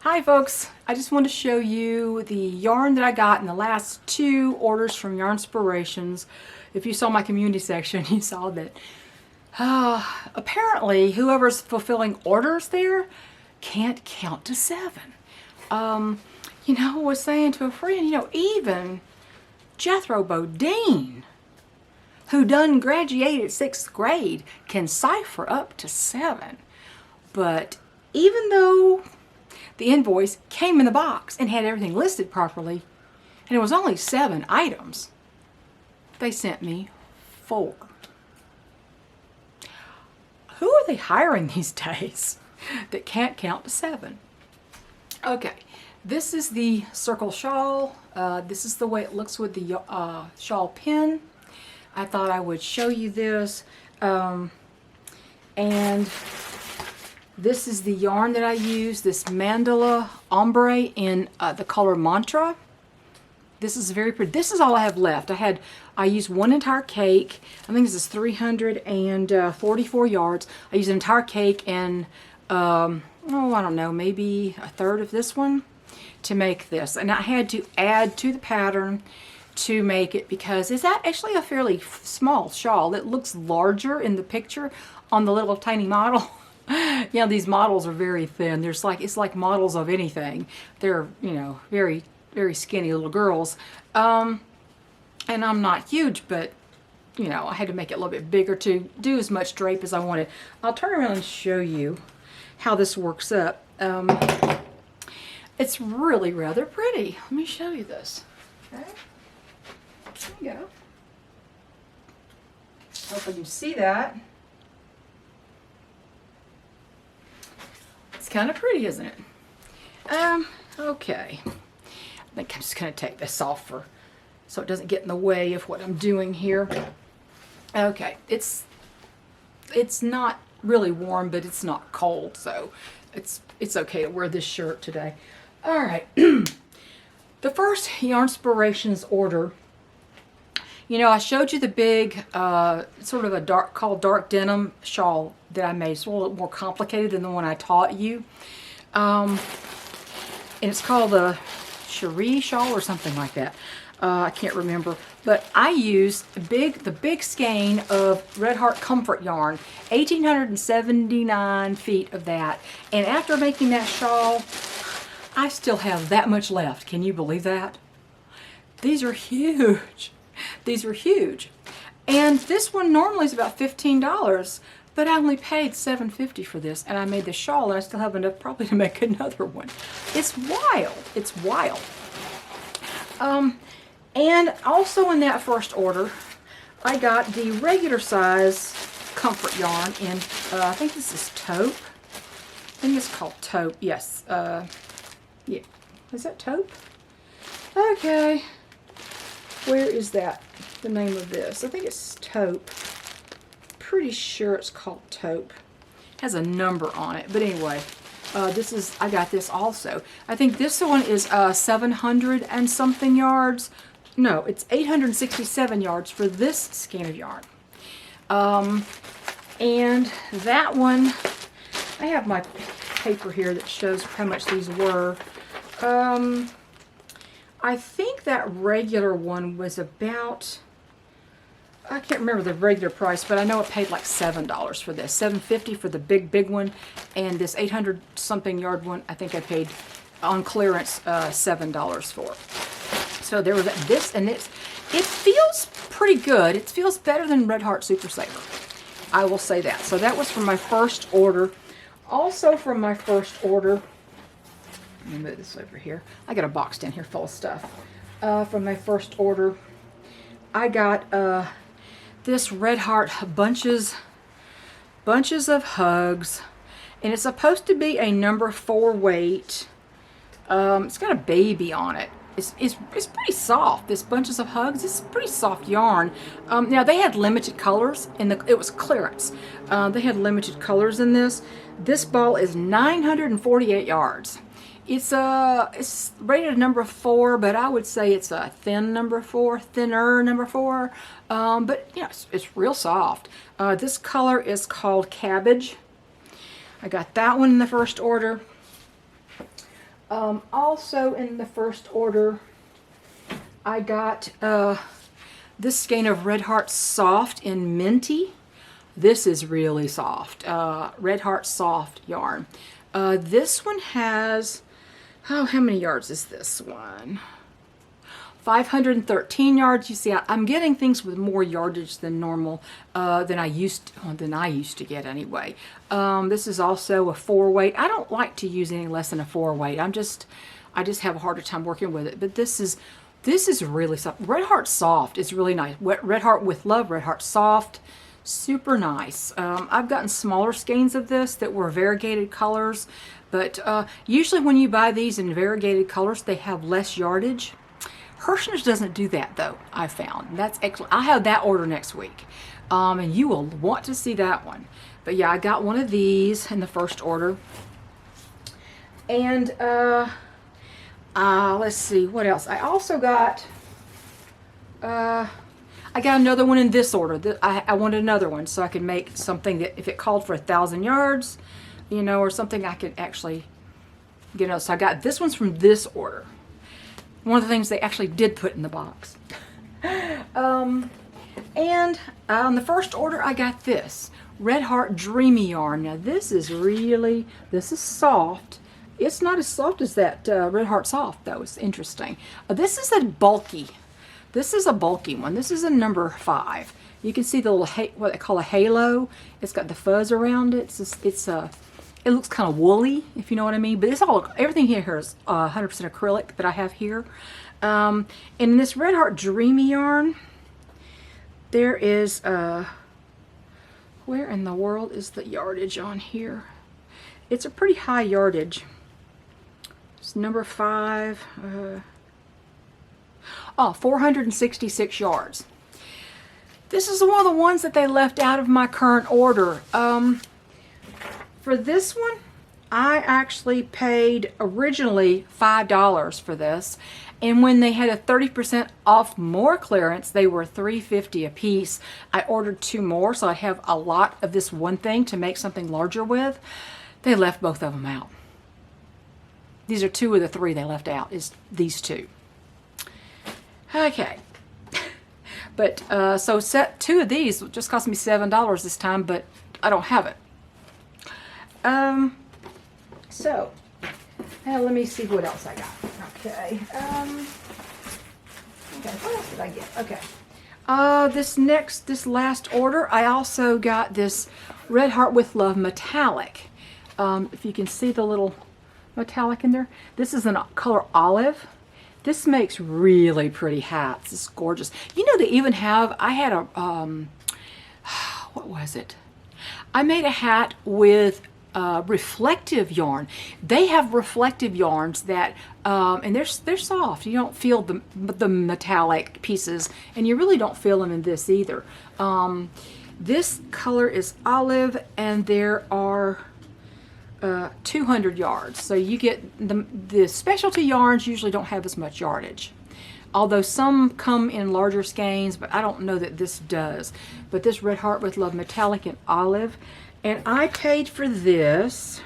Hi folks, I just want to show you the yarn that I got in the last 2 orders from Yarnspirations. If you saw my community section, you saw that apparently whoever's fulfilling orders there can't count to 7. I was saying to a friend, even Jethro Bodine, who done graduated 6th grade, can cipher up to 7. But even though the invoice came in the box and had everything listed properly, and it was only 7 items, they sent me 4. Who are they hiring these days that can't count to 7? Okay, this is the circle shawl. This is the way it looks with the shawl pin. I thought I would show you this. And this is the yarn that I use, this mandala ombre in the color Mantra. This is very pretty. This is all I have left. I used one entire cake. I think this is 344 yards. I used an entire cake and I don't know, maybe a third of this one to make this. And I had to add to the pattern to make it because it's actually a fairly small shawl. It looks larger in the picture on the little tiny model. These models are very thin. It's like models of anything. They're, very, very skinny little girls. And I'm not huge, but, I had to make it a little bit bigger to do as much drape as I wanted. I'll turn around and show you how this works up. It's really rather pretty. Let me show you this. Okay. There you go. Hope you can see that. It's kind of pretty, isn't it? Okay. I think I'm just going to take this off so it doesn't get in the way of what I'm doing here. Okay, it's not really warm, but it's not cold, so it's okay to wear this shirt today. All right. The first Yarnspirations order. I showed you the big, sort of a dark denim shawl that I made. It's a little more complicated than the one I taught you. And it's called the Cherie shawl or something like that. I can't remember. But I used the big skein of Red Heart Comfort yarn, 1,879 feet of that. And after making that shawl, I still have that much left. Can you believe that? These are huge. These were huge. And this one normally is about $15, but I only paid $7.50 for this, and I made the shawl, and I still have enough probably to make another one. It's wild. It's wild. And also in that first order, I got the regular size comfort yarn in, I think this is taupe. I think it's called taupe. Yes. Yeah. Is that taupe? Okay. Where is that? The name of this? I think it's taupe. Pretty sure it's called taupe. It has a number on it. But anyway, I got this also. I think this one is 700 and something yards. No, it's 867 yards for this skein of yarn. And that one, I have my paper here that shows how much these were. I think that regular one was about, I can't remember the regular price, but I know I paid like $7 for this. $7.50 for the big one, and this 800 something yard one, I think I paid on clearance $7 for. So there was this, and it feels pretty good. It feels better than Red Heart Super Saver. I will say that. So that was from my first order. Also from my first order, let me move this over here. I got a box down here full of stuff. From my first order, I got this Red Heart bunches of hugs, and it's supposed to be a number 4 weight. It's got a baby on it. It's pretty soft. This bunches of hugs. It's pretty soft yarn. Now they had limited colors, and it was clearance. They had limited colors in this. This ball is 948 yards. It's rated a number 4, but I would say it's a thinner number 4. But it's real soft. This color is called Cabbage. I got that one in the first order. Also in the first order, I got this skein of Red Heart Soft in Minty. This is really soft. Red Heart Soft yarn. This one has, how many yards is this one? 513 yards. You see, I'm getting things with more yardage than normal, than I used to get anyway. This is also a 4-weight. I don't like to use any less than a 4-weight. I just have a harder time working with it. But this is really soft. Red Heart Soft is really nice. Red Heart with Love, Red Heart Soft, super nice. I've gotten smaller skeins of this that were variegated colors, but usually when you buy these in variegated colors, they have less yardage. Hirschner's doesn't do that though, I found. That's excellent. I'll have that order next week. And you will want to see that one. But yeah, I got one of these in the first order. And let's see, what else? I also got, I got another one in this order. I wanted another one so I could make something that if it called for 1,000 yards, you know, or something I could actually, you know, so I got this one's from this order. One of the things they actually did put in the box. And on the first order, I got this Red Heart Dreamy yarn. Now this is soft. It's not as soft as that Red Heart Soft though. It's interesting. This is a bulky one. This is a number 5. You can see the little what they call a halo. It's got the fuzz around it. It looks kind of woolly, if you know what I mean. But everything here is 100% acrylic that I have here. And in this Red Heart Dreamy yarn, there is where in the world is the yardage on here? It's a pretty high yardage. It's number 5. 466 yards. This is one of the ones that they left out of my current order. For this one, I actually paid originally $5 for this, and when they had a 30% off more clearance, they were $3.50 a piece. I ordered 2 more, so I'd have a lot of this one thing to make something larger with. They left both of them out. These are 2 of the 3 they left out, is these 2. Okay. But, so set 2 of these just cost me $7 this time, but I don't have it. So now let me see what else I got. Okay. Okay, what else did I get? Okay. This last order, I also got this Red Heart with Love metallic. If you can see the little metallic in there. This is in color olive. This makes really pretty hats. It's gorgeous. You know, they even have, I had a, what was it? I made a hat with reflective yarn. They have reflective yarns that, and they're soft. You don't feel the metallic pieces, and you really don't feel them in this either. This color is olive, and there are 200 yards. So you get the specialty yarns usually don't have as much yardage. Although some come in larger skeins, but I don't know that this does. But this Red Heart with Love metallic and olive. And I paid for this.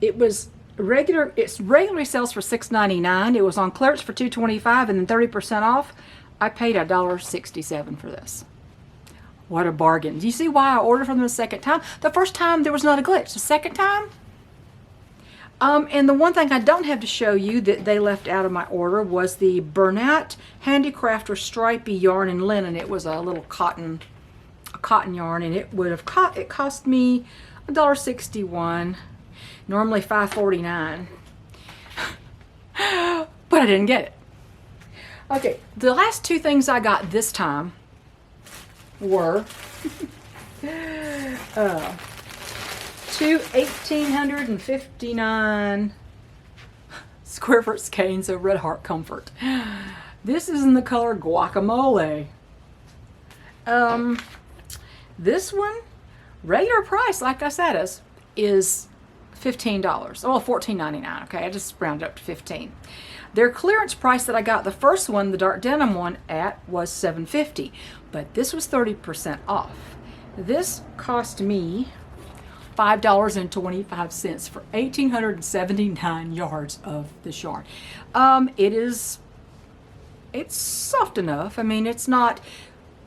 It was regular. It regularly sells for $6.99. It was on clearance for $2.25 and then 30% off. I paid $1.67 for this. What a bargain. Do you see why I ordered from them the second time? The first time there was not a glitch. The second time, and the one thing I don't have to show you that they left out of my order was the Bernat Handicrafter Stripey yarn and linen. It was a little cotton yarn, and it cost me $1.61, normally $5.49, but I didn't get it. Okay, the last 2 things I got this time were 2 1,859 square foot skeins of Red Heart Comfort. This is in the color Guacamole. This one, regular price, like I said, is $15. Oh, $14.99. Okay, I just rounded up to 15. Their clearance price that I got the first one, the dark denim one, at was $7.50, but this was 30% off. This cost me $5.25 for 1,879 yards of this yarn. It's soft enough. I mean, it's not,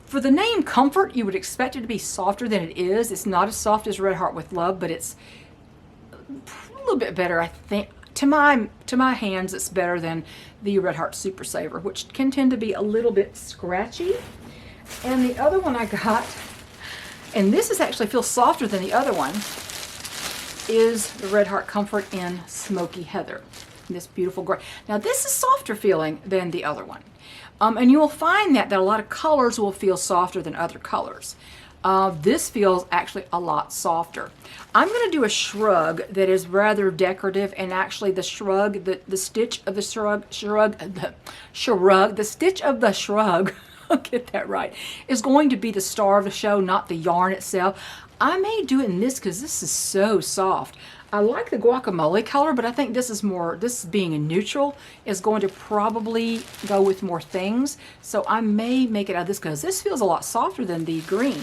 for the name Comfort, you would expect it to be softer than it is. It's not as soft as Red Heart with Love, but it's a little bit better, I think. To my hands, it's better than the Red Heart Super Saver, which can tend to be a little bit scratchy. And the other one I got, and this is actually feels softer than the other one, is the Red Heart Comfort in Smoky Heather. This beautiful gray. Now this is softer feeling than the other one. And you will find that a lot of colors will feel softer than other colors. This feels actually a lot softer. I'm going to do a shrug that is rather decorative, and actually the shrug, the stitch of the shrug, I'll get that right, is going to be the star of the show, not the yarn itself. I may do it in this because this is so soft. I like the guacamole color, but I think this is more, this being a neutral is going to probably go with more things. So I may make it out of this because this feels a lot softer than the green.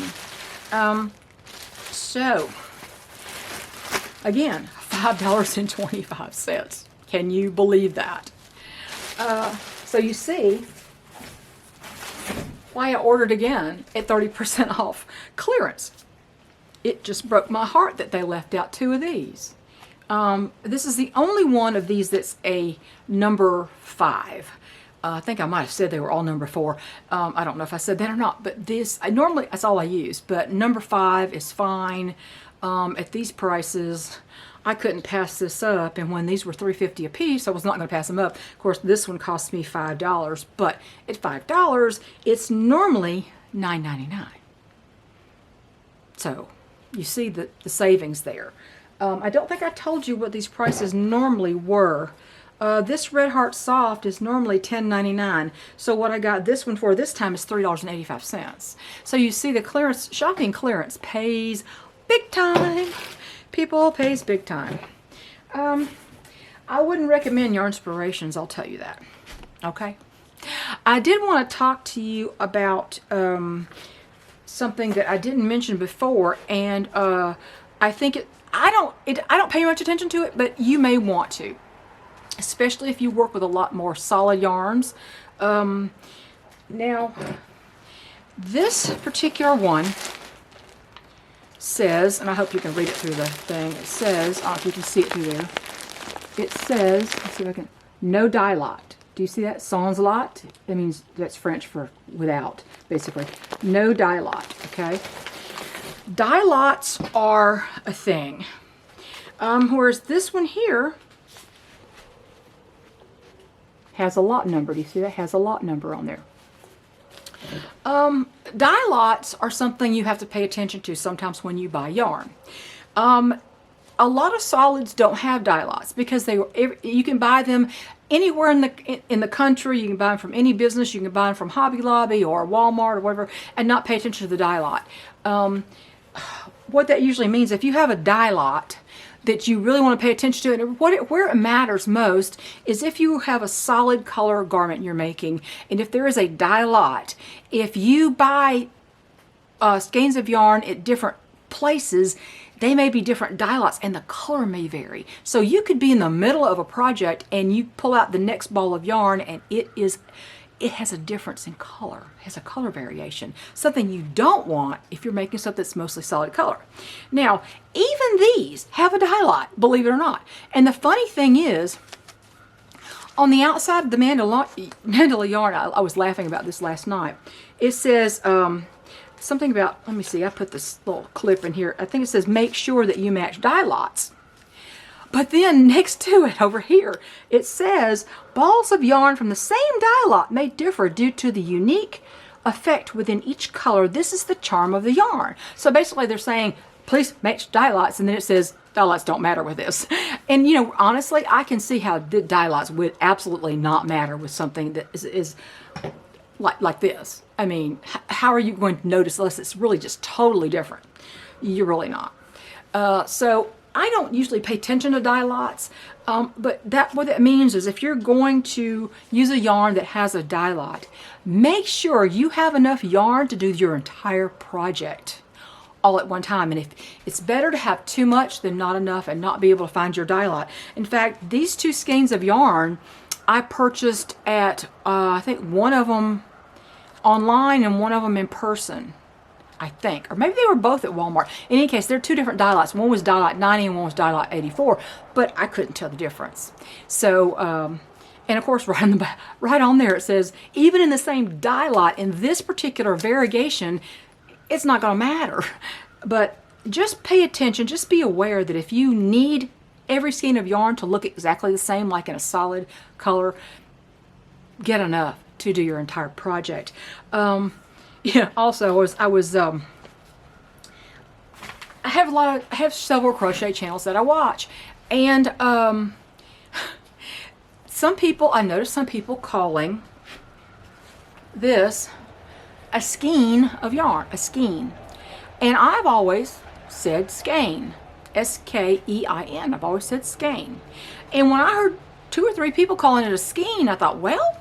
So again, $5.25. Can you believe that? So you see why I ordered again at 30% off clearance. It just broke my heart that they left out 2 of these. This is the only one of these that's a number 5. I think I might have said they were all number 4. I don't know if I said that or not, but this, normally that's all I use, but number 5 is fine. At these prices, I couldn't pass this up, and when these were $3.50 a piece, I was not going to pass them up. Of course, this one cost me $5, but at $5, it's normally $9.99. So you see the savings there. I don't think I told you what these prices normally were. This Red Heart Soft is normally $10.99. So what I got this one for this time is $3.85. So you see the clearance, shopping clearance pays big time. People pays big time. I wouldn't recommend Yarnspirations, I'll tell you that. Okay? I did want to talk to you about something that I didn't mention before, and I think I don't pay much attention to it, but you may want to, especially if you work with a lot more solid yarns. Now, this particular one says, and I hope you can read it through the thing. It says, I don't know if you can see it through there. It says, let's see if I can, no dye lot. Do you see that? Sans lot. That means that's French for without, basically. No dye lot, okay? Dye lots are a thing. Whereas this one here has a lot number. Do you see that? Has a lot number on there. Dye lots are something you have to pay attention to sometimes when you buy yarn. A lot of solids don't have dye lots because you can buy them anywhere in the country. You can buy them from any business. You can buy them from Hobby Lobby or Walmart or whatever, and not pay attention to the dye lot. What that usually means, if you have a dye lot that you really want to pay attention to, and where it matters most is if you have a solid color garment you're making, and if there is a dye lot. If you buy skeins of yarn at different places, they may be different dye lots and the color may vary. So you could be in the middle of a project and you pull out the next ball of yarn and it has a difference in color. It has a color variation. Something you don't want if you're making stuff that's mostly solid color. Now, even these have a dye lot, believe it or not. And the funny thing is, on the outside of the mandala yarn, I was laughing about this last night. It says something about, let me see, I put this little clip in here. I think it says make sure that you match dye lots. But then next to it over here, it says balls of yarn from the same dye lot may differ due to the unique effect within each color. This is the charm of the yarn. So basically they're saying, please match dye lots, and then it says dye lots don't matter with this. And you know, honestly, I can see how the dye lots would absolutely not matter with something that is like this. I mean, how are you going to notice unless it's really just totally different? You're really not. So I don't usually pay attention to dye lots, but what that means is if you're going to use a yarn that has a dye lot, make sure you have enough yarn to do your entire project. all at one time. And if it's better to have too much than not enough and not be able to find your dye lot. In fact, these 2 skeins of yarn I purchased at, I think one of them online and one of them in person, I think. Or maybe they were both at Walmart. In any case, they're 2 different dye lots. One was dye lot 90 and one was dye lot 84, but I couldn't tell the difference. So, and of course, right on there it says, even in the same dye lot, in this particular variegation, it's not going to matter. But just pay attention, just be aware that if you need every skein of yarn to look exactly the same, like in a solid color, get enough to do your entire project. Yeah, also, I have several crochet channels that I watch, and I noticed some people calling this a skein of yarn, a skein. And I've always said skein, S-K-E-I-N. I've always said skein. And when I heard 2 or 3 people calling it a skein, I thought, well,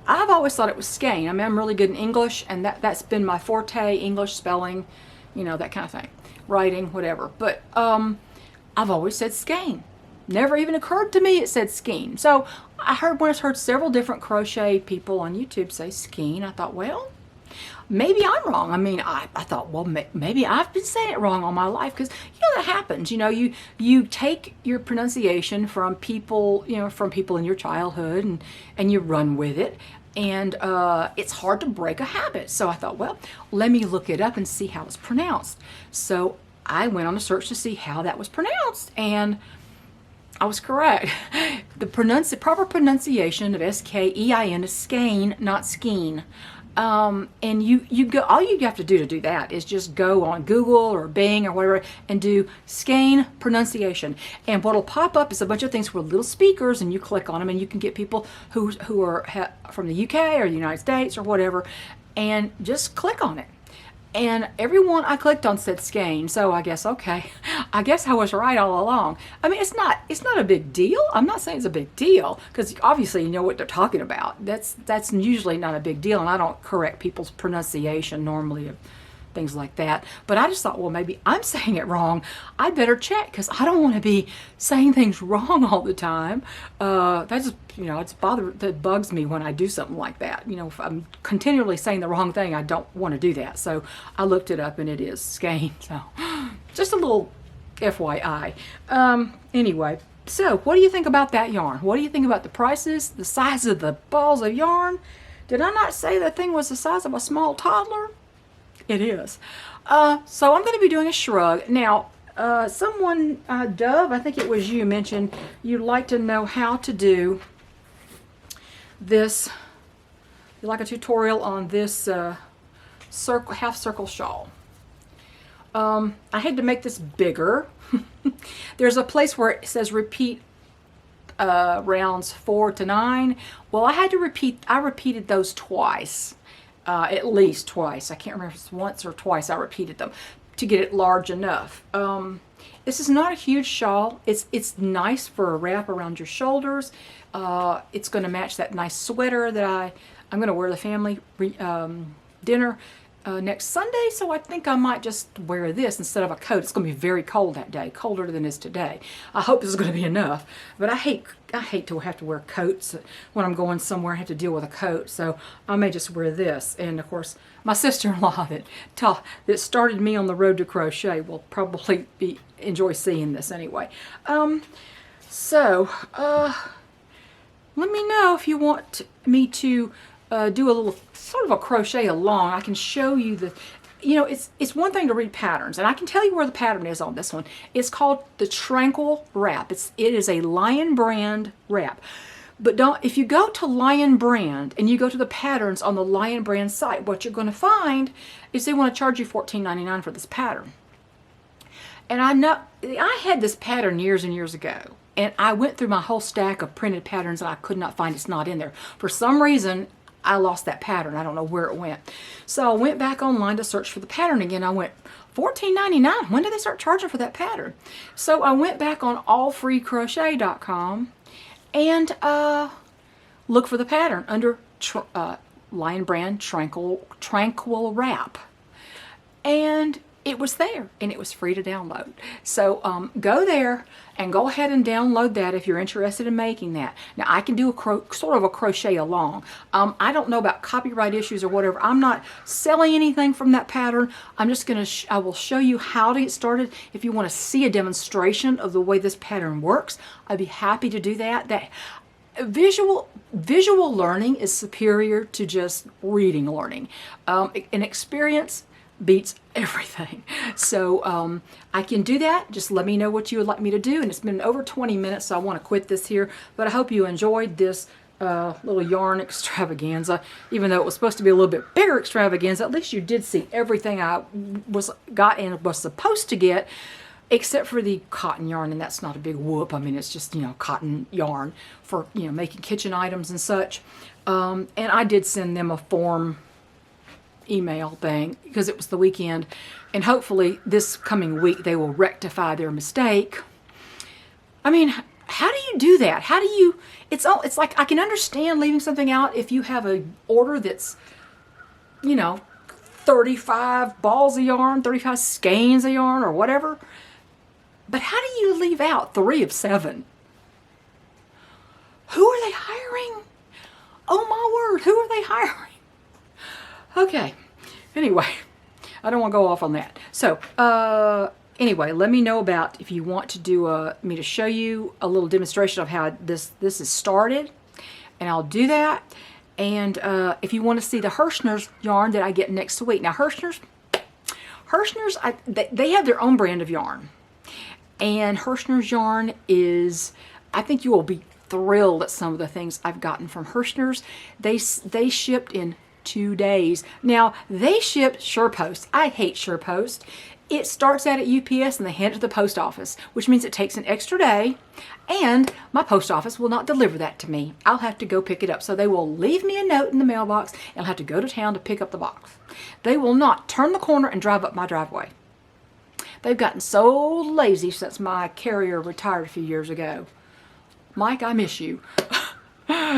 I've always thought it was skein. I mean, I'm really good in English, and that's been my forte, English spelling, you know, that kind of thing. Writing, whatever. But I've always said skein. Never even occurred to me it said skein. So I heard several different crochet people on YouTube say skein. I thought, well, maybe I'm wrong. I mean, I thought, well, maybe I've been saying it wrong all my life, because, you know, that happens. You know, you take your pronunciation from people, you know, from people in your childhood, and you run with it. And it's hard to break a habit. So I thought, well, let me look it up and see how it's pronounced. So I went on a search to see how that was pronounced, and I was correct. The proper pronunciation of S-K-E-I-N is skein, not skeen. And you go, all you have to do that is just go on Google or Bing or whatever and do skein pronunciation. And what'll pop up is a bunch of things with little speakers, and you click on them, and you can get people who are from the UK or the United States or whatever, and just click on it. And everyone I clicked on said skein, so I guess, okay, I guess I was right all along. I mean, it's not a big deal. I'm not saying it's a big deal, because obviously you know what they're talking about. That's usually not a big deal, and I don't correct people's pronunciation normally of things like that. But I just thought, well, maybe I'm saying it wrong. I better check, because I don't want to be saying things wrong all the time. That just, you know, that bugs me when I do something like that. You know, if I'm continually saying the wrong thing, I don't want to do that. So I looked it up, and it is skein. So just a little FYI. Anyway, so what do you think about that yarn? What do you think about the prices, the size of the balls of yarn? Did I not say that thing was the size of a small toddler? It is. So I'm going to be doing a shrug. Now, someone, Dove, I think it was you, mentioned you'd like to know how to do this. You'd like a tutorial on this half circle shawl. I had to make this bigger. There's a place where it says repeat rounds 4 to 9. Well, I repeated those twice. At least twice. I can't remember if it's once or twice I repeated them to get it large enough. This is not a huge shawl. It's nice for a wrap around your shoulders. It's going to match that nice sweater that I'm going to wear to the family dinner next Sunday, so I think I might just wear this instead of a coat. It's going to be very cold that day, colder than it is today. I hope this is going to be enough, but I hate to have to wear coats when I'm going somewhere. I have to deal with a coat, so I may just wear this. And of course, my sister-in-law that started me on the road to crochet will probably enjoy seeing this anyway. So let me know if you want me to do a little sort of a crochet along. I can show you you know, it's one thing to read patterns, and I can tell you where the pattern is on this one. It's called the Tranquil Wrap. It is a Lion Brand wrap. But if you go to Lion Brand and you go to the patterns on the Lion Brand site, what you're going to find is they want to charge you $14.99 for this pattern. And I know I had this pattern years and years ago, and I went through my whole stack of printed patterns and I could not find it's not in there. For some reason, I lost that pattern. I don't know where it went. So I went back online to search for the pattern again. I went, $14.99. When did they start charging for that pattern? So I went back on allfreecrochet.com and looked for the pattern under Lion Brand Tranquil Wrap. And it was there and it was free to download. So go there and go ahead and download that if you're interested in making that. Now I can do a sort of a crochet along. I don't know about copyright issues or whatever. I'm not selling anything from that pattern. I'm just gonna I will show you how to get started. If you want to see a demonstration of the way this pattern works, I'd be happy to do that. Visual learning is superior to just reading learning. An experience beats everything. So I can do that. Just let me know what you would like me to do. And it's been over 20 minutes, so I want to quit this here. But I hope you enjoyed this little yarn extravaganza. Even though it was supposed to be a little bit bigger extravaganza, at least you did see everything I got and was supposed to get, except for the cotton yarn, and that's not a big whoop. I mean, it's just, you know, cotton yarn for, you know, making kitchen items and such. And I did send them a form email thing because it was the weekend, and hopefully this coming week they will rectify their mistake. I mean, how do you do that? How do you, it's like I can understand leaving something out if you have a order that's, you know, 35 balls of yarn, 35 skeins of yarn or whatever. But how do you leave out 3 of 7? Who are they hiring? Oh my word, who are they hiring? Okay, anyway, I don't want to go off on that. So, anyway, let me know about if you want to do me to show you a little demonstration of how this is started, and I'll do that. And if you want to see the Hirschner's yarn that I get next week. Now, Hirschner's, they have their own brand of yarn. And Hirschner's yarn is, I think you will be thrilled at some of the things I've gotten from Hirschner's. They shipped in 2 days. Now, they shipped SurePost. I hate SurePost. It starts out at UPS and they hand it to the post office, which means it takes an extra day, and my post office will not deliver that to me. I'll have to go pick it up. So they will leave me a note in the mailbox and I'll have to go to town to pick up the box. They will not turn the corner and drive up my driveway. They've gotten so lazy since my carrier retired a few years ago. Mike, I miss you.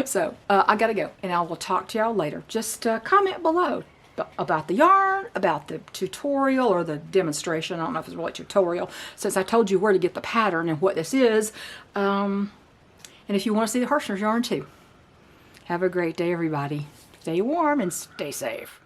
So I gotta go, and I will talk to y'all later. Just comment below about the yarn, about the tutorial or the demonstration. I don't know if it's really a tutorial, since I told you where to get the pattern and what this is. And if you want to see the Hirschner's yarn too. Have a great day, everybody. Stay warm and stay safe.